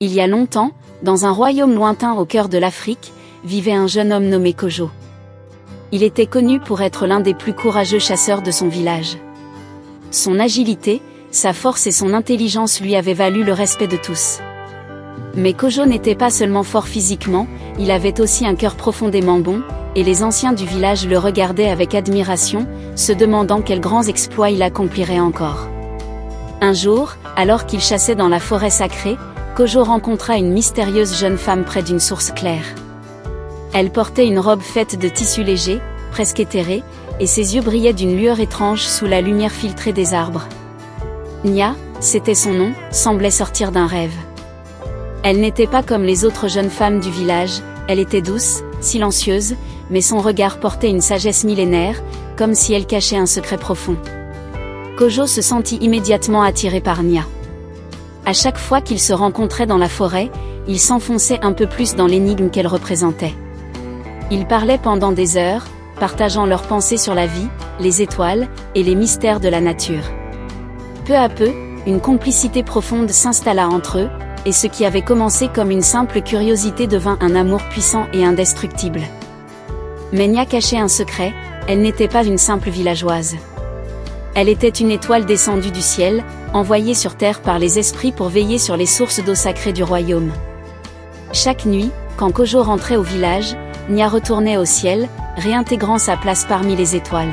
Il y a longtemps, dans un royaume lointain au cœur de l'Afrique, vivait un jeune homme nommé Kojo. Il était connu pour être l'un des plus courageux chasseurs de son village. Son agilité, sa force et son intelligence lui avaient valu le respect de tous. Mais Kojo n'était pas seulement fort physiquement, il avait aussi un cœur profondément bon, et les anciens du village le regardaient avec admiration, se demandant quels grands exploits il accomplirait encore. Un jour, alors qu'il chassait dans la forêt sacrée, Kojo rencontra une mystérieuse jeune femme près d'une source claire. Elle portait une robe faite de tissu léger, presque éthéré, et ses yeux brillaient d'une lueur étrange sous la lumière filtrée des arbres. Nya, c'était son nom, semblait sortir d'un rêve. Elle n'était pas comme les autres jeunes femmes du village, elle était douce, silencieuse, mais son regard portait une sagesse millénaire, comme si elle cachait un secret profond. Kojo se sentit immédiatement attiré par Nya. À chaque fois qu'ils se rencontraient dans la forêt, ils s'enfonçaient un peu plus dans l'énigme qu'elle représentait. Ils parlaient pendant des heures, partageant leurs pensées sur la vie, les étoiles, et les mystères de la nature. Peu à peu, une complicité profonde s'installa entre eux, et ce qui avait commencé comme une simple curiosité devint un amour puissant et indestructible. Mais Nya cachait un secret, elle n'était pas une simple villageoise. Elle était une étoile descendue du ciel, envoyée sur terre par les esprits pour veiller sur les sources d'eau sacrées du royaume. Chaque nuit, quand Kojo rentrait au village, Nya retournait au ciel, réintégrant sa place parmi les étoiles.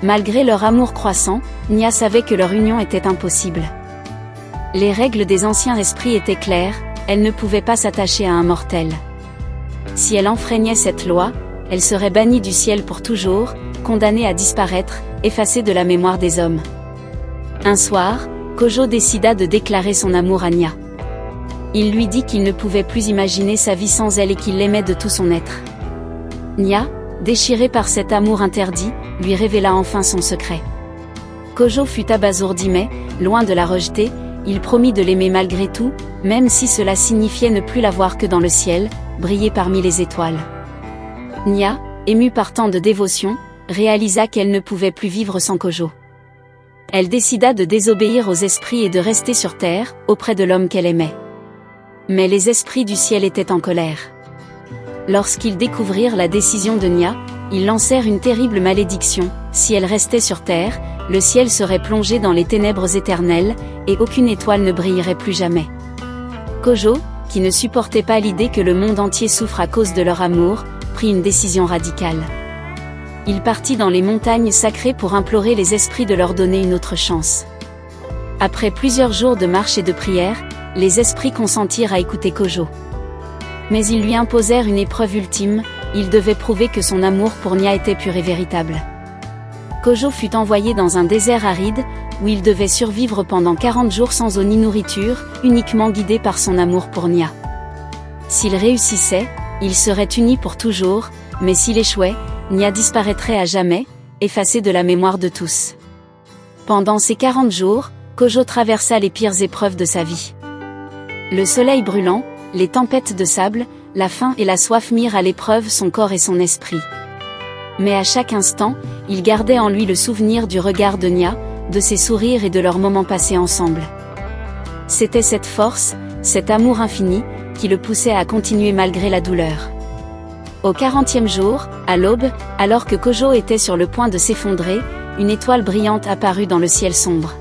Malgré leur amour croissant, Nya savait que leur union était impossible. Les règles des anciens esprits étaient claires, elle ne pouvait pas s'attacher à un mortel. Si elle enfreignait cette loi, elle serait bannie du ciel pour toujours, condamnée à disparaître, effacée de la mémoire des hommes. Un soir, Kojo décida de déclarer son amour à Nya. Il lui dit qu'il ne pouvait plus imaginer sa vie sans elle et qu'il l'aimait de tout son être. Nya, déchirée par cet amour interdit, lui révéla enfin son secret. Kojo fut abasourdi mais, loin de la rejeter, il promit de l'aimer malgré tout, même si cela signifiait ne plus la voir que dans le ciel, briller parmi les étoiles. Nya, émue par tant de dévotion, réalisa qu'elle ne pouvait plus vivre sans Kojo. Elle décida de désobéir aux esprits et de rester sur terre, auprès de l'homme qu'elle aimait. Mais les esprits du ciel étaient en colère. Lorsqu'ils découvrirent la décision de Nya, ils lancèrent une terrible malédiction: si elle restait sur terre, le ciel serait plongé dans les ténèbres éternelles, et aucune étoile ne brillerait plus jamais. Kojo, qui ne supportait pas l'idée que le monde entier souffre à cause de leur amour, prit une décision radicale. Il partit dans les montagnes sacrées pour implorer les esprits de leur donner une autre chance. Après plusieurs jours de marche et de prière, les esprits consentirent à écouter Kojo. Mais ils lui imposèrent une épreuve ultime, il devait prouver que son amour pour Nya était pur et véritable. Kojo fut envoyé dans un désert aride, où il devait survivre pendant 40 jours sans eau ni nourriture, uniquement guidé par son amour pour Nya. S'il réussissait, ils seraient unis pour toujours, mais s'il échouait, Nya disparaîtrait à jamais, effacée de la mémoire de tous. Pendant ces 40 jours, Kojo traversa les pires épreuves de sa vie. Le soleil brûlant, les tempêtes de sable, la faim et la soif mirent à l'épreuve son corps et son esprit. Mais à chaque instant, il gardait en lui le souvenir du regard de Nya, de ses sourires et de leurs moments passés ensemble. C'était cette force, cet amour infini, qui le poussait à continuer malgré la douleur. Au 40e jour, à l'aube, alors que Kojo était sur le point de s'effondrer, une étoile brillante apparut dans le ciel sombre.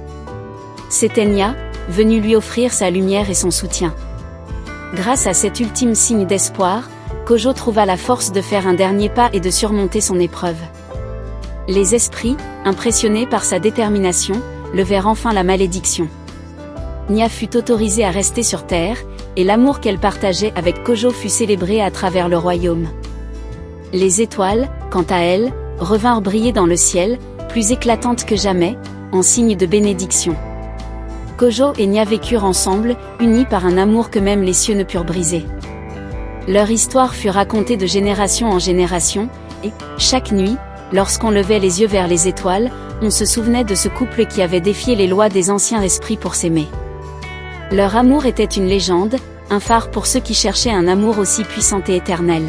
C'était Nya, venue lui offrir sa lumière et son soutien. Grâce à cet ultime signe d'espoir, Kojo trouva la force de faire un dernier pas et de surmonter son épreuve. Les esprits, impressionnés par sa détermination, levèrent enfin la malédiction. Nya fut autorisée à rester sur terre, et l'amour qu'elle partageait avec Kojo fut célébré à travers le royaume. Les étoiles, quant à elles, revinrent briller dans le ciel, plus éclatantes que jamais, en signe de bénédiction. Kojo et Nya vécurent ensemble, unis par un amour que même les cieux ne purent briser. Leur histoire fut racontée de génération en génération, et, chaque nuit, lorsqu'on levait les yeux vers les étoiles, on se souvenait de ce couple qui avait défié les lois des anciens esprits pour s'aimer. Leur amour était une légende, un phare pour ceux qui cherchaient un amour aussi puissant et éternel.